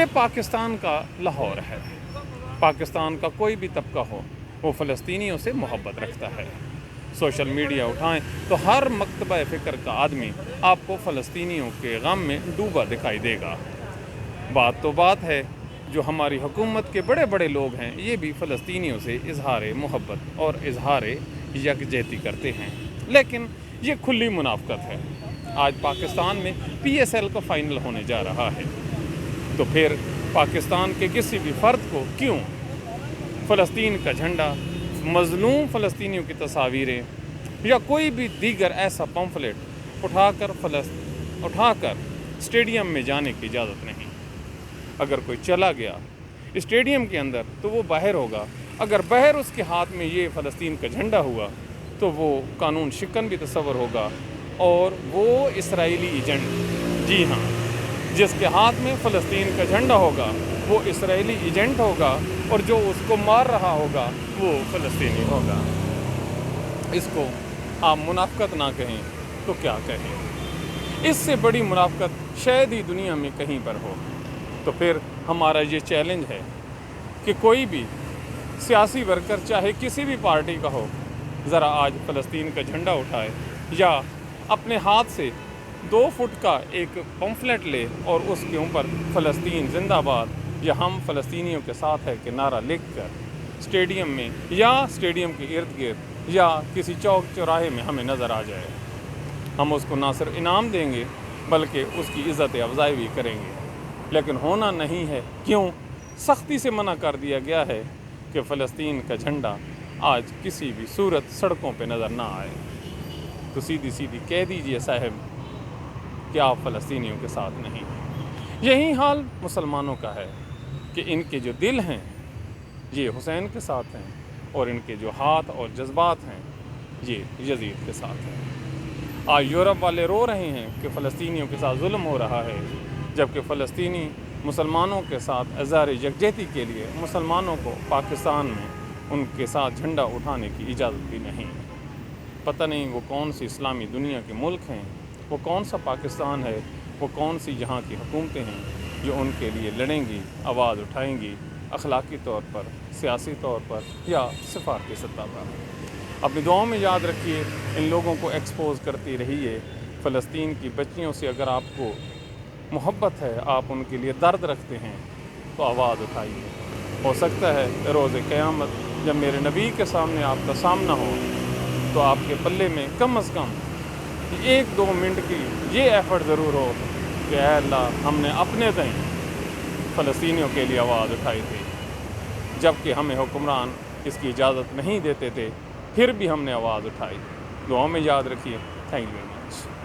یہ پاکستان کا لاہور ہے۔ پاکستان کا کوئی بھی طبقہ ہو وہ فلسطینیوں سے محبت رکھتا ہے۔ سوشل میڈیا اٹھائیں تو ہر مکتبہ فکر کا آدمی آپ کو فلسطینیوں کے غم میں ڈوبا دکھائی دے گا۔ بات تو بات ہے، جو ہماری حکومت کے بڑے بڑے لوگ ہیں یہ بھی فلسطینیوں سے اظہار محبت اور اظہار یکجہتی کرتے ہیں، لیکن یہ کھلی منافقت ہے۔ آج پاکستان میں PSL کا فائنل ہونے جا رہا ہے، تو پھر پاکستان کے کسی بھی فرد کو کیوں فلسطین کا جھنڈا، مظلوم فلسطینیوں کی تصاویریں یا کوئی بھی دیگر ایسا پمفلٹ اٹھا کر اسٹیڈیم میں جانے کی اجازت نہیں؟ اگر کوئی چلا گیا اسٹیڈیم کے اندر تو وہ باہر ہوگا، اگر باہر اس کے ہاتھ میں یہ فلسطین کا جھنڈا ہوا تو وہ قانون شکن بھی تصور ہوگا، اور وہ اسرائیلی ایجنٹ، جی ہاں، جس کے ہاتھ میں فلسطین کا جھنڈا ہوگا وہ اسرائیلی ایجنٹ ہوگا، اور جو اس کو مار رہا ہوگا وہ فلسطینی ہوگا۔ اس کو آپ منافقت نہ کہیں تو کیا کہیں؟ اس سے بڑی منافقت شاید ہی دنیا میں کہیں پر ہو۔ تو پھر ہمارا یہ چیلنج ہے کہ کوئی بھی سیاسی ورکر چاہے کسی بھی پارٹی کا ہو، ذرا آج فلسطین کا جھنڈا اٹھائے یا اپنے ہاتھ سے 2 فٹ کا ایک پمفلٹ لے اور اس کے اوپر فلسطین زندہ باد یا ہم فلسطینیوں کے ساتھ ہے کہ نعرہ لکھ کر اسٹیڈیم میں یا اسٹیڈیم کے ارد گرد یا کسی چوک چوراہے میں ہمیں نظر آ جائے، ہم اس کو نہ صرف انعام دیں گے بلکہ اس کی عزت افزائی بھی کریں گے۔ لیکن ہونا نہیں ہے، کیوں؟ سختی سے منع کر دیا گیا ہے کہ فلسطین کا جھنڈا آج کسی بھی صورت سڑکوں پہ نظر نہ آئے۔ تو سیدھی کہہ دیجئے صاحب کہ آپ فلسطینیوں کے ساتھ نہیں۔ یہی حال مسلمانوں کا ہے کہ ان کے جو دل ہیں یہ حسین کے ساتھ ہیں، اور ان کے جو ہاتھ اور جذبات ہیں یہ یزید کے ساتھ ہیں۔ آج یورپ والے رو رہے ہیں کہ فلسطینیوں کے ساتھ ظلم ہو رہا ہے، جبکہ فلسطینی مسلمانوں کے ساتھ اظہار یکجہتی کے لیے مسلمانوں کو پاکستان میں ان کے ساتھ جھنڈا اٹھانے کی اجازت بھی نہیں۔ پتہ نہیں وہ کون سی اسلامی دنیا کے ملک ہیں، وہ کون سا پاکستان ہے، وہ کون سی یہاں کی حکومتیں ہیں جو ان کے لیے لڑیں گی، آواز اٹھائیں گی، اخلاقی طور پر، سیاسی طور پر یا سفارتی سطح پر۔ اپنی دعاؤں میں یاد رکھیے، ان لوگوں کو ایکسپوز کرتی رہیے۔ فلسطین کی بچیوں سے اگر آپ کو محبت ہے، آپ ان کے لیے درد رکھتے ہیں تو آواز اٹھائیے۔ ہو سکتا ہے روز قیامت جب میرے نبی کے سامنے آپ کا سامنا ہو تو آپ کے پلے میں کم از کم 1-2 منٹ کی یہ ایفرٹ ضرور ہو کہ اے اللہ، ہم نے اپنے دائیں فلسطینیوں کے لیے آواز اٹھائی تھی، جبکہ ہمیں حکمران اس کی اجازت نہیں دیتے تھے، پھر بھی ہم نے آواز اٹھائی۔ دعاؤں میں یاد رکھیے۔ Thank you very much.